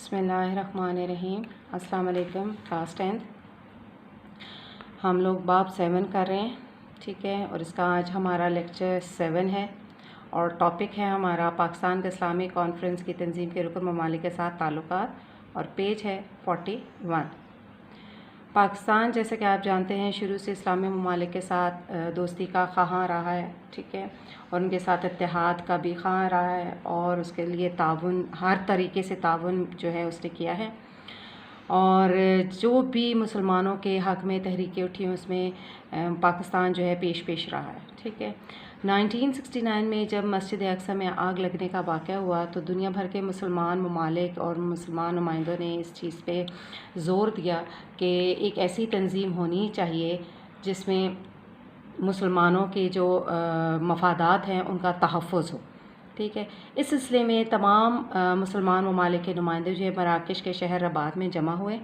بسم اللہ الرحمن الرحیم۔ السلام علیکم کلاس 10 ہم لوگ باب 7 کر رہے ہیں، ٹھیک ہے، اور اس کا آج ہمارا لیکچر 7 ہے اور ٹاپک ہے ہمارا پاکستان کے اسلامی کانفرنس کی تنظیم کے رکن ممالک کے ساتھ تعلقات، اور پیج ہے 41۔ پاکستان جیسے کہ آپ جانتے ہیں شروع سے اسلامی ممالک کے ساتھ دوستی کا خواہاں رہا ہے، ٹھیک ہے، اور ان کے ساتھ اتحاد کا بھی خواہاں رہا ہے، اور اس کے لیے تعاون، ہر طریقے سے تعاون جو ہے اس نے کیا ہے، اور جو بھی مسلمانوں کے حق میں تحریکیں اٹھی ہیں اس میں پاکستان جو ہے پیش رہا ہے، ٹھیک ہے۔ 1969 میں جب مسجد اقصی میں آگ لگنے کا واقعہ ہوا تو دنیا بھر کے مسلمان ممالک اور مسلمان نمائندوں نے اس چیز پہ زور دیا کہ ایک ایسی تنظیم ہونی چاہیے جس میں مسلمانوں کے جو مفادات ہیں ان کا تحفظ ہو، ٹھیک ہے۔ اس سلسلے میں تمام مسلمان ممالک کے نمائندے جو ہے مراکش کے شہر رباط میں جمع ہوئے،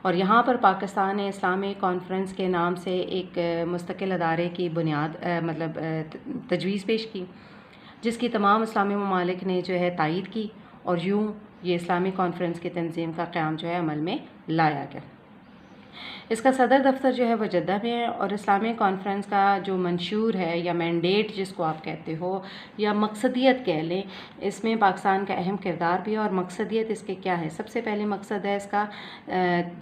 اور یہاں پر پاکستان نے اسلامی کانفرنس کے نام سے ایک مستقل ادارے کی تجویز پیش کی، جس کی تمام اسلامی ممالک نے جو ہے تائید کی، اور یوں یہ اسلامی کانفرنس کی تنظیم کا قیام جو ہے عمل میں لایا گیا۔ اس کا صدر دفتر جو ہے وہ جدہ میں ہے، اور اسلامی کانفرنس کا جو منشور ہے یا مینڈیٹ جس کو آپ کہتے ہو یا مقصدیت کہہ لیں، اس میں پاکستان کا اہم کردار بھی ہے۔ اور مقصدیت اس کے کیا ہے؟ سب سے پہلے مقصد ہے اس کا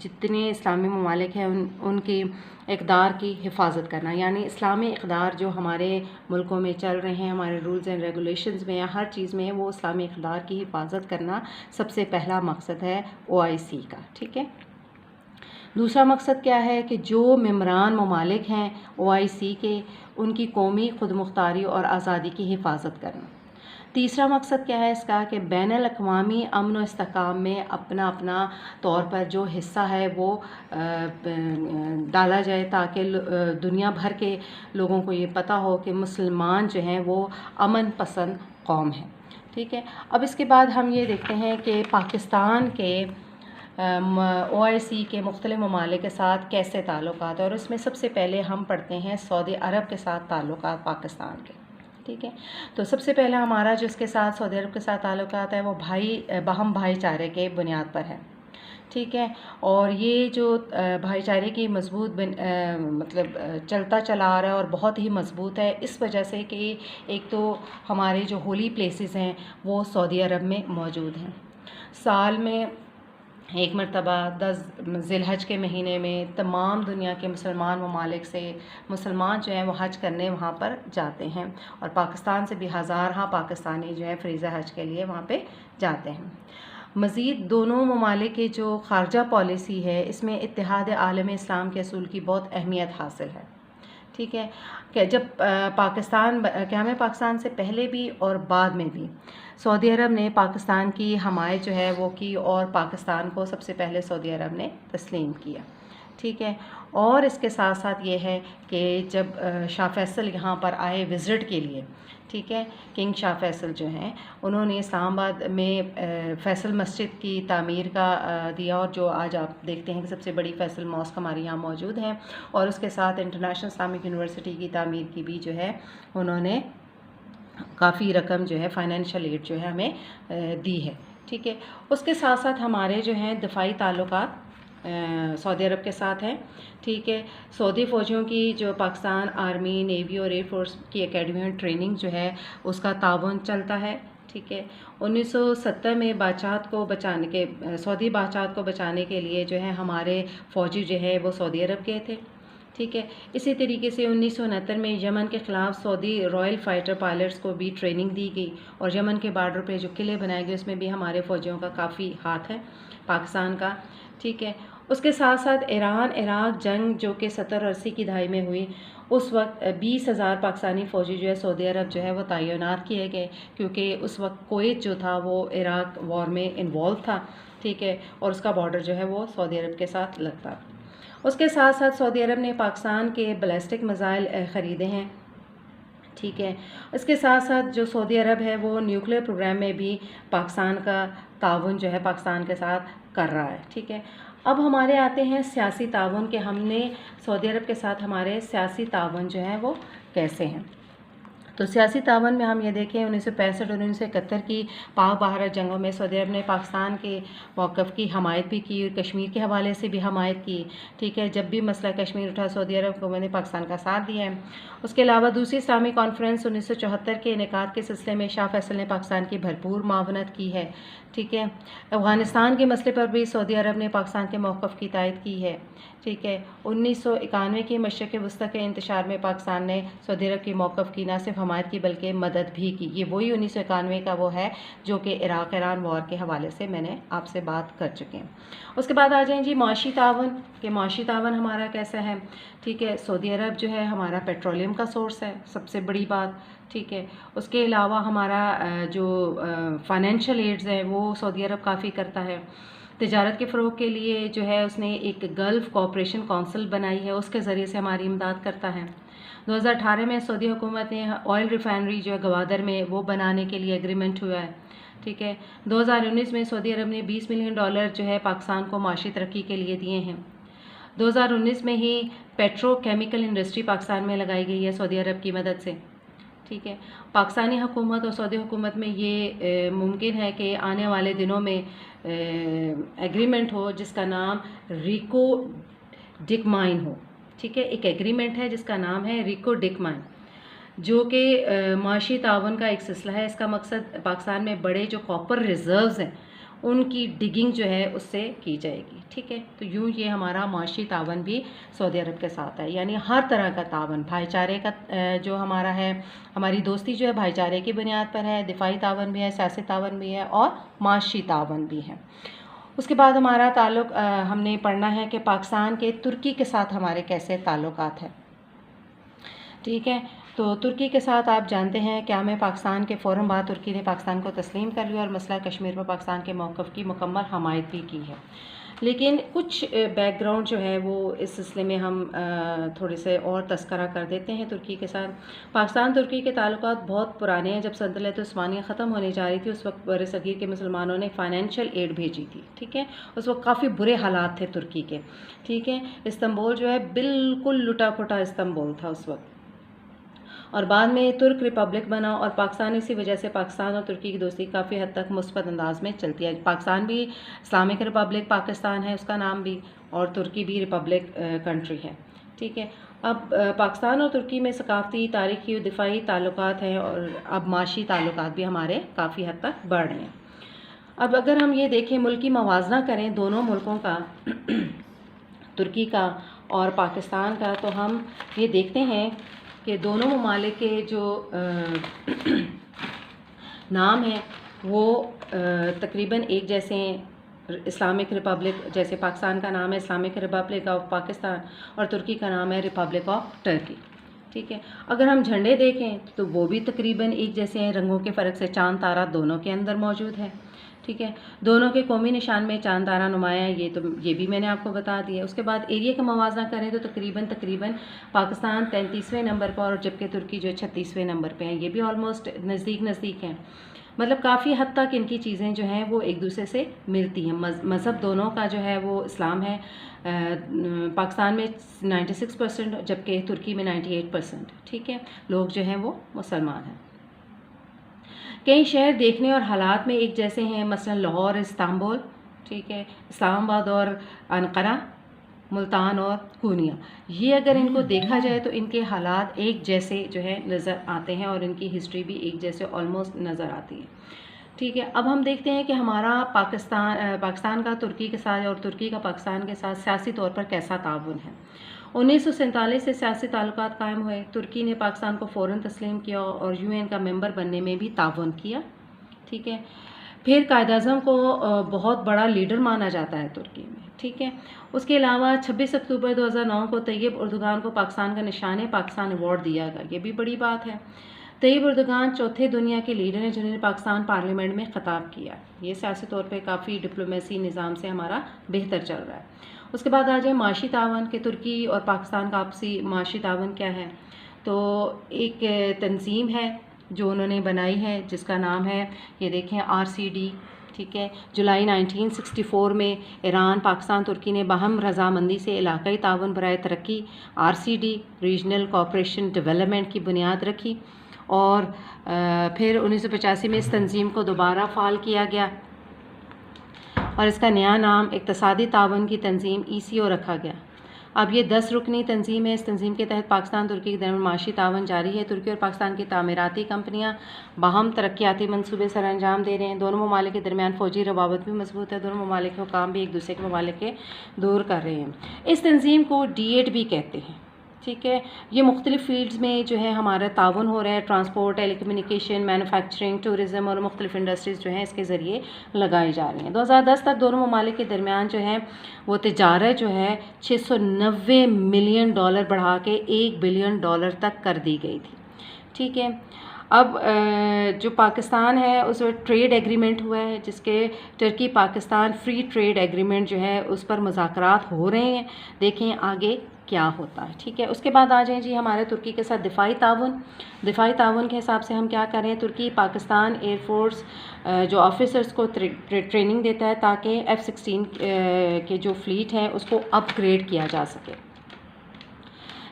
جتنے اسلامی ممالک ہیں ان کی اقدار کی حفاظت کرنا، یعنی اسلامی اقدار جو ہمارے ملکوں میں چل رہے ہیں، ہمارے رولز اینڈ ریگولیشنز میں یا ہر چیز میں، وہ اسلامی اقدار کی حفاظت کرنا سب سے پہلا مقصد ہے OIC کا، ٹھیک ہے۔ دوسرا مقصد کیا ہے کہ جو ممبران ممالک ہیں OIC کے، ان کی قومی خود مختاری اور آزادی کی حفاظت کرنا۔ تیسرا مقصد کیا ہے اس کا کہ بین الاقوامی امن و استحکام میں اپنا طور پر جو حصہ ہے وہ ڈالا جائے، تاکہ دنیا بھر کے لوگوں کو یہ پتہ ہو کہ مسلمان جو ہیں وہ امن پسند قوم ہے، ٹھیک ہے۔ اب اس کے بعد ہم یہ دیکھتے ہیں کہ پاکستان کے OIC کے مختلف ممالک کے ساتھ کیسے تعلقات ہیں، اور اس میں سب سے پہلے ہم پڑھتے ہیں سعودی عرب کے ساتھ تعلقات پاکستان کے، ٹھیک ہے۔ تو سب سے پہلے ہمارا جو اس کے ساتھ سعودی عرب کے ساتھ تعلقات ہے وہ باہم بھائی چارے کے بنیاد پر ہے، ٹھیک ہے۔ اور یہ جو بھائی چارے کی مضبوط چلتا چلا آ رہا ہے اور بہت ہی مضبوط ہے، اس وجہ سے کہ ایک تو ہمارے جو ہولی پلیسز ہیں وہ سعودی عرب میں موجود ہیں۔ سال میں ایک مرتبہ 10 ذی الحج کے مہینے میں تمام دنیا کے مسلمان ممالک سے مسلمان جو ہیں وہ حج کرنے وہاں پر جاتے ہیں، اور پاکستان سے بھی ہزارہ پاکستانی جو ہیں فریضہ حج کے لیے وہاں پہ جاتے ہیں۔ مزید دونوں ممالک کی جو خارجہ پالیسی ہے اس میں اتحاد عالم اسلام کے اصول کی بہت اہمیت حاصل ہے، ٹھیک ہے، کہ جب قیام پاکستان سے پہلے بھی اور بعد میں بھی سعودی عرب نے پاکستان کی حمایت جو ہے وہ کی، اور پاکستان کو سب سے پہلے سعودی عرب نے تسلیم کیا، ٹھیک ہے۔ اور اس کے ساتھ ساتھ یہ ہے کہ جب شاہ فیصل یہاں پر آئے وزٹ کے لیے، ٹھیک ہے، کنگ شاہ فیصل جو ہیں انہوں نے اسلام آباد میں فیصل مسجد کی تعمیر کا دیا، اور جو آج آپ دیکھتے ہیں کہ سب سے بڑی فیصل ماسک ہمارے یہاں موجود ہیں، اور اس کے ساتھ انٹرنیشنل اسلامک یونیورسٹی کی تعمیر کی بھی جو ہے انہوں نے کافی رقم جو ہے فائنینشیل ایڈ جو ہے ہمیں دی ہے، ٹھیک ہے۔ اس کے ساتھ ساتھ ہمارے جو ہیں دفاعی تعلقات سعودی عرب کے ساتھ ہیں، ٹھیک ہے۔ سعودی فوجیوں کی جو پاکستان آرمی، نیوی اور ایئر فورس کی اکیڈمی ٹریننگ جو ہے اس کا تعاون چلتا ہے، ٹھیک ہے۔ 1970 میں سعودی بادشاہت کو بچانے کے لیے جو ہے ہمارے فوجی جو ہے وہ سعودی عرب گئے تھے، ٹھیک ہے۔ اسی طریقے سے 1969 میں یمن کے خلاف سعودی رائل فائٹر پائلٹس کو بھی ٹریننگ دی گئی، اور یمن کے بارڈر پہ جو قلعے بنائے گئے اس میں بھی ہمارے فوجیوں کا کافی ہاتھ ہے پاکستان کا، ٹھیک ہے۔ اس کے ساتھ ساتھ ایران عراق جنگ جو کہ 70 اور 80 کی دہائی میں ہوئی، اس وقت 20,000 پاکستانی فوجی جو ہے سعودی عرب جو ہے وہ تعینات کیے گئے، کیونکہ اس وقت کویت جو تھا وہ عراق وار میں انوالو تھا، ٹھیک ہے، اور اس کا بارڈر جو ہے وہ سعودی عرب کے ساتھ لگتا۔ اس کے ساتھ ساتھ سعودی عرب نے پاکستان کے بیلسٹک میزائل خریدے ہیں، ٹھیک ہے۔ اس کے ساتھ ساتھ جو سعودی عرب ہے وہ نیوکلیر پروگرام میں بھی پاکستان کا تعاون جو ہے پاکستان کے ساتھ کر رہا ہے، ٹھیک ہے۔ اب ہمارے آتے ہیں سیاسی تعاون کہ ہم نے سعودی عرب کے ساتھ ہمارے سیاسی تعاون جو ہیں وہ کیسے ہیں۔ تو سیاسی تعاون میں ہم یہ دیکھیں 1965 اور 1971 کی پاک بھارت جنگوں میں سعودی عرب نے پاکستان کے موقف کی حمایت بھی کی اور کشمیر کے حوالے سے بھی حمایت کی، ٹھیک ہے، جب بھی مسئلہ کشمیر اٹھا سعودی عرب حکومت نے پاکستان کا ساتھ دیا ہے۔ اس کے علاوہ دوسری اسلامی کانفرنس 1974 کے انعقاد کے سلسلے میں شاہ فیصل نے پاکستان کی بھرپور معاونت کی ہے، ٹھیک ہے۔ افغانستان کے مسئلے پر بھی سعودی عرب نے پاکستان کے موقف کی تائید کی ہے، ٹھیک ہے۔ 1991 کے مشرق وسطیٰ کے انتشار میں پاکستان نے سعودی عرب کے موقف کی نہ صرف حمایت کی بلکہ مدد بھی کی۔ یہ وہی 1991 کا وہ ہے جو کہ عراق ایران وار کے حوالے سے میں نے آپ سے بات کر چکے ہیں۔ اس کے بعد آ جائیں جی معاشی تعاون، کہ معاشی تعاون ہمارا کیسا ہے، ٹھیک ہے۔ سعودی عرب جو ہے ہمارا پیٹرولیم کا سورس ہے، سب سے بڑی بات، ٹھیک ہے۔ اس کے علاوہ ہمارا جو فائنینشیل ایڈز ہیں وہ سعودی عرب کافی کرتا ہے۔ تجارت کے فروغ کے لیے جو ہے اس نے ایک گلف کوآپریشن کونسل بنائی ہے، اس کے ذریعے سے ہماری امداد کرتا ہے۔ 2018 میں سعودی حکومت نے آئل ریفائنری جو ہے گوادر میں وہ بنانے کے لیے ایگریمنٹ ہوا ہے، ٹھیک ہے۔ 2019 میں سعودی عرب نے $20 ملین جو ہے پاکستان کو معاشی ترقی کے لیے دیے ہیں۔ 2019 میں ہی پیٹرو کیمیکل انڈسٹری پاکستان میں لگائی گئی ہے سعودی عرب کی مدد سے، ٹھیک ہے۔ پاکستانی حکومت اور سعودی حکومت میں یہ ممکن ہے کہ آنے والے دنوں میں ایگریمنٹ ہو جس کا نام ریکو ڈک مائن ہو، ٹھیک ہے۔ ایک ایگریمنٹ ہے جس کا نام ہے ریکو ڈک مائن، جو کہ معاشی تعاون کا ایک سلسلہ ہے۔ اس کا مقصد پاکستان میں بڑے جو کاپر ریزروز ہیں ان کی ڈگنگ جو ہے اس سے کی جائے گی، ٹھیک ہے۔ تو یوں یہ ہمارا معاشی تعاون بھی سعودی عرب کے ساتھ ہے، یعنی ہر طرح کا تعاون، بھائی چارے کا جو ہمارا ہے، ہماری دوستی جو ہے بھائی چارے کی بنیاد پر ہے، دفاعی تعاون بھی ہے، سیاسی تعاون بھی ہے اور معاشی تعاون بھی ہے۔ اس کے بعد ہمارا تعلق ہم نے پڑھنا ہے کہ پاکستان کے ترکی کے ساتھ ہمارے کیسے تعلقات ہیں، ٹھیک ہے۔ تو ترکی کے ساتھ آپ جانتے ہیں کہ ہمیں پاکستان کے فوراً بعد ترکی نے پاکستان کو تسلیم کر لیا اور مسئلہ کشمیر پر پاکستان کے موقف کی مکمل حمایت بھی کی ہے۔ لیکن کچھ بیک گراؤنڈ جو ہے وہ اس سلسلے میں ہم تھوڑے سے اور تذکرہ کر دیتے ہیں ترکی کے ساتھ۔ پاکستان ترکی کے تعلقات بہت پرانے ہیں۔ جب سلطنت عثمانیہ ختم ہونے جا رہی تھی اس وقت بر صغیر کے مسلمانوں نے فائنینشیل ایڈ بھیجی تھی، ٹھیک ہے۔ اس وقت کافی برے حالات تھے ترکی کے، ٹھیک ہے۔ استنبول جو ہے بالکل لٹا پھٹا استنبول تھا اس وقت، اور بعد میں ترک ریپبلک بنا، اور پاکستان اسی وجہ سے پاکستان اور ترکی کی دوستی کافی حد تک مثبت انداز میں چلتی ہے۔ پاکستان بھی اسلامک ریپبلک پاکستان ہے اس کا نام بھی، اور ترکی بھی ریپبلک کنٹری ہے، ٹھیک ہے۔ اب پاکستان اور ترکی میں ثقافتی، تاریخی اور دفاعی تعلقات ہیں، اور اب معاشی تعلقات بھی ہمارے کافی حد تک بڑھ رہے ہیں۔ اب اگر ہم یہ دیکھیں ملکی موازنہ کریں دونوں ملکوں کا، ترکی کا اور پاکستان کا، تو ہم یہ دیکھتے ہیں کہ دونوں ممالک کے جو نام ہیں وہ تقریباً ایک جیسے ہیں۔ اسلامک ریپبلک، جیسے پاکستان کا نام ہے اسلامک ریپبلک آف پاکستان اور ترکی کا نام ہے ریپبلک آف ٹرکی، ٹھیک ہے۔ اگر ہم جھنڈے دیکھیں تو وہ بھی تقریباً ایک جیسے ہیں، رنگوں کے فرق سے چاند تارہ دونوں کے اندر موجود ہے، ٹھیک ہے۔ دونوں کے قومی نشان میں چاند تارہ نمایاں ہے، یہ بھی میں نے آپ کو بتا دیا۔ اس کے بعد ایریا کا موازنہ کریں تو تقریباً پاکستان 33ویں نمبر پر، اور جبکہ ترکی جو 36ویں نمبر پہ ہیں، یہ بھی آلموسٹ نزدیک ہیں۔ مطلب کافی حد تک ان کی چیزیں جو ہیں وہ ایک دوسرے سے ملتی ہیں۔ مذہب دونوں کا جو ہے وہ اسلام ہے، پاکستان میں 96% جبکہ ترکی میں 98%، ٹھیک ہے، لوگ جو ہیں وہ مسلمان ہیں۔ کئی شہر دیکھنے اور حالات میں ایک جیسے ہیں، مثلا لاہور، استنبول، ٹھیک ہے، اسلام آباد اور انقرہ، ملتان اور کونیا، یہ اگر ان کو دیکھا جائے تو ان کے حالات ایک جیسے جو ہے نظر آتے ہیں، اور ان کی ہسٹری بھی ایک جیسے آلموسٹ نظر آتی ہے، ٹھیک ہے۔ اب ہم دیکھتے ہیں کہ ہمارا پاکستان کا ترکی کے ساتھ اور ترکی کا پاکستان کے ساتھ سیاسی طور پر کیسا تعاون ہے۔ 1947 سے سیاسی تعلقات قائم ہوئے۔ ترکی نے پاکستان کو فوراً تسلیم کیا اور UN کا ممبر بننے میں بھی تعاون کیا، ٹھیک ہے۔ پھر قائد اعظم کو بہت بڑا لیڈر مانا جاتا ہے ترکی میں، ٹھیک ہے۔ اس کے علاوہ 26 اکتوبر 2009 کو طیب اردوغان کو پاکستان کا نشان پاکستان ایوارڈ دیا گیا، یہ بھی بڑی بات ہے۔ طیب اردوغان چوتھے دنیا کے لیڈر ہیں جنہوں نے پاکستان پارلیمنٹ میں خطاب کیا، یہ سیاسی طور پہ کافی ڈپلومیسی نظام سے ہمارا بہتر چل رہا ہے۔ اس کے بعد آ جائیں معاشی تعاون، کہ ترکی اور پاکستان کا آپسی معاشی تعاون کیا ہے۔ تو ایک تنظیم ہے جو انہوں نے بنائی ہے جس کا نام ہے، یہ دیکھیں، RCD، ٹھیک ہے۔ جولائی 1964 میں ایران، پاکستان، ترکی نے باہم رضامندی سے علاقائی تعاون برائے ترقی RCD ریجنل کوآپریشن ڈیولپمنٹ کی بنیاد رکھی۔ اور پھر 1985 میں اس تنظیم کو دوبارہ فعال کیا گیا اور اس کا نیا نام اقتصادی تعاون کی تنظیم ECO رکھا گیا۔ اب یہ 10 رکنی تنظیم ہے۔ اس تنظیم کے تحت پاکستان ترکی کے درمیان معاشی تعاون جاری ہے۔ ترکی اور پاکستان کی تعمیراتی کمپنیاں باہم ترقیاتی منصوبے سر انجام دے رہے ہیں۔ دونوں ممالک کے درمیان فوجی روابط بھی مضبوط ہے۔ دونوں ممالک کے حکام بھی ایک دوسرے کے ممالک کے دور کر رہے ہیں۔ اس تنظیم کو D8 بھی کہتے ہیں، ٹھیک ہے۔ یہ مختلف فیلڈز میں جو ہے ہمارا تعاون ہو رہا ہے، ٹرانسپورٹ، ٹیلی کمیونیکیشن، مینوفیکچرنگ، ٹورزم اور مختلف انڈسٹریز جو ہیں اس کے ذریعے لگائی جا رہی ہیں۔ 2010 تک دونوں ممالک کے درمیان جو ہے وہ تجارت جو ہے $690 ملین بڑھا کے $1 بلین تک کر دی گئی تھی، ٹھیک ہے۔ اب جو پاکستان ہے اس میں ٹریڈ ایگریمنٹ ہوا ہے، جس کے ترکی پاکستان فری ٹریڈ ایگریمنٹ جو ہے اس پر مذاکرات ہو رہے ہیں، دیکھیں آگے کیا ہوتا ہے، ٹھیک ہے۔ اس کے بعد آ جائیں جی ہمارے ترکی کے ساتھ دفاعی تعاون کے حساب سے ہم کیا کریں۔ ترکی پاکستان ایئر فورس جو آفیسرز کو ٹریننگ دیتا ہے تاکہ F-16 کے جو فلیٹ ہے اس کو اپ گریڈ کیا جا سکے۔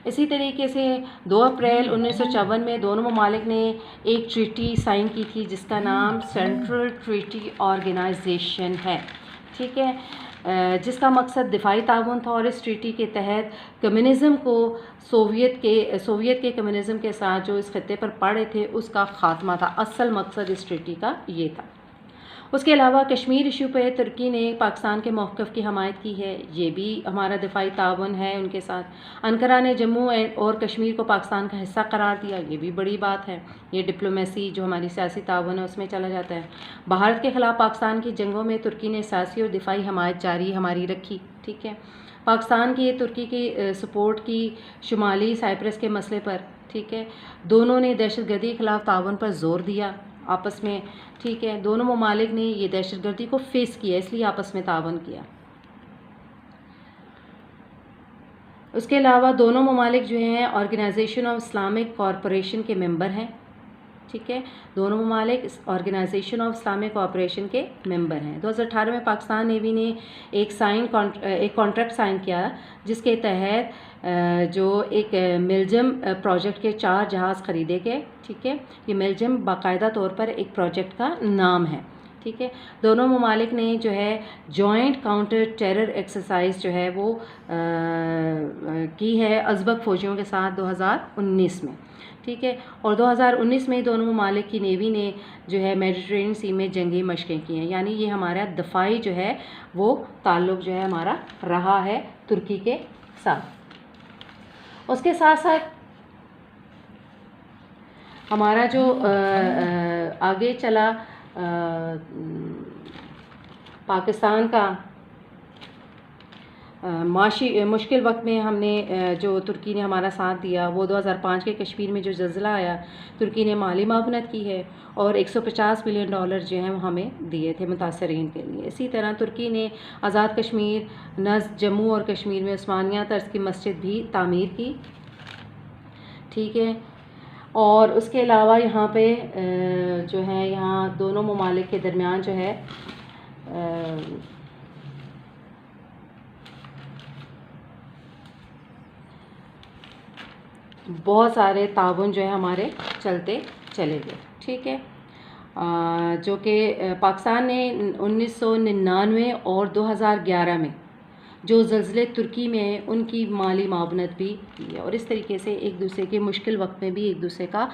اسی طریقے سے 2 اپریل 1954 میں دونوں ممالک نے ایک ٹریٹی سائن کی تھی جس کا نام سینٹرل ٹریٹی آرگنائزیشن ہے، ٹھیک ہے، جس کا مقصد دفاعی تعاون تھا، اور اس ٹریٹی کے تحت کمیونزم کو سوویت کے کمیونزم کے ساتھ جو اس خطے پر پڑے تھے اس کا خاتمہ تھا۔ اصل مقصد اس ٹریٹی کا یہ تھا۔ اس کے علاوہ کشمیر ایشو پہ ترکی نے پاکستان کے موقف کی حمایت کی ہے، یہ بھی ہمارا دفاعی تعاون ہے ان کے ساتھ۔ انقرہ نے جموں اور کشمیر کو پاکستان کا حصہ قرار دیا، یہ بھی بڑی بات ہے۔ یہ ڈپلومیسی جو ہماری سیاسی تعاون ہے اس میں چلا جاتا ہے۔ بھارت کے خلاف پاکستان کی جنگوں میں ترکی نے سیاسی اور دفاعی حمایت جاری ہماری رکھی، ٹھیک ہے۔ پاکستان کی ترکی کی سپورٹ کی شمالی سائپرس کے مسئلے پر، ٹھیک ہے۔ دونوں نے دہشت گردی کے خلاف تعاون پر زور دیا آپس میں، ٹھیک ہے۔ دونوں ممالک نے یہ دہشت گردی کو فیس کیا، اس لیے آپس میں تعاون کیا۔ اس کے علاوہ دونوں ممالک جو ہیں آرگنائزیشن آف اسلامک کارپوریشن کے ممبر ہیں، ٹھیک ہے۔ دونوں ممالک آرگنائزیشن آف اسلامک کارپوریشن کے ممبر ہیں۔ 2018 میں پاکستان نیوی نے ایک کانٹریکٹ سائن کیا جس کے تحت جو ایک ملجم پروجیکٹ کے 4 جہاز خریدے گئے، ٹھیک ہے۔ یہ ملجم باقاعدہ طور پر ایک پروجیکٹ کا نام ہے، ٹھیک ہے۔ دونوں ممالک نے جو ہے جوائنٹ کاؤنٹر ٹیرر ایکسرسائز جو ہے وہ کی ہے ازبک فوجیوں کے ساتھ 2019 میں، ٹھیک ہے۔ اور 2019 میں دونوں ممالک کی نیوی نے جو ہے میڈیٹرینین سی میں جنگی مشقیں کی ہیں، یعنی یہ ہمارا دفاعی جو ہے وہ تعلق جو ہے ہمارا رہا ہے ترکی کے ساتھ۔ اس کے ساتھ ساتھ ہمارا جو آگے چلا پاکستان کا معاشی مشکل وقت میں ہم نے جو ترکی نے ہمارا ساتھ دیا، وہ 2005 کے کشمیر میں جو زلزلہ آیا ترکی نے مالی معاونت کی ہے اور $150 ملین جو ہیں وہ ہمیں دیے تھے متاثرین کے لیے۔ اسی طرح ترکی نے آزاد کشمیر نظم جموں اور کشمیر میں عثمانیہ طرز کی مسجد بھی تعمیر کی، ٹھیک ہے۔ اور اس کے علاوہ یہاں پہ جو ہے یہاں دونوں ممالک کے درمیان جو ہے بہت سارے تعاون جو ہے ہمارے چلتے چلے گئے، ٹھیک ہے۔ جو کہ پاکستان نے 1999 اور 2011 میں جو زلزلے ترکی میں ہیں ان کی مالی معاونت بھی کی ہے، اور اس طریقے سے ایک دوسرے کے مشکل وقت میں بھی ایک دوسرے کا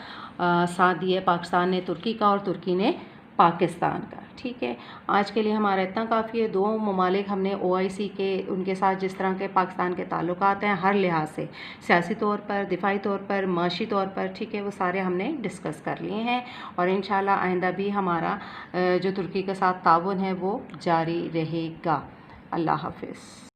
ساتھ دیا ہے۔ پاکستان نے ترکی کا اور ترکی نے پاکستان کا، ٹھیک ہے۔ آج کے لیے ہمارا اتنا کافی ہے۔ 2 ممالک ہم نے OIC کے ان کے ساتھ جس طرح کے پاکستان کے تعلقات ہیں ہر لحاظ سے، سیاسی طور پر، دفاعی طور پر، معاشی طور پر، ٹھیک ہے، وہ سارے ہم نے ڈسکس کر لیے ہیں، اور انشاءاللہ آئندہ بھی ہمارا جو ترکی کے ساتھ تعاون ہے وہ جاری رہے گا۔ اللہ حافظ۔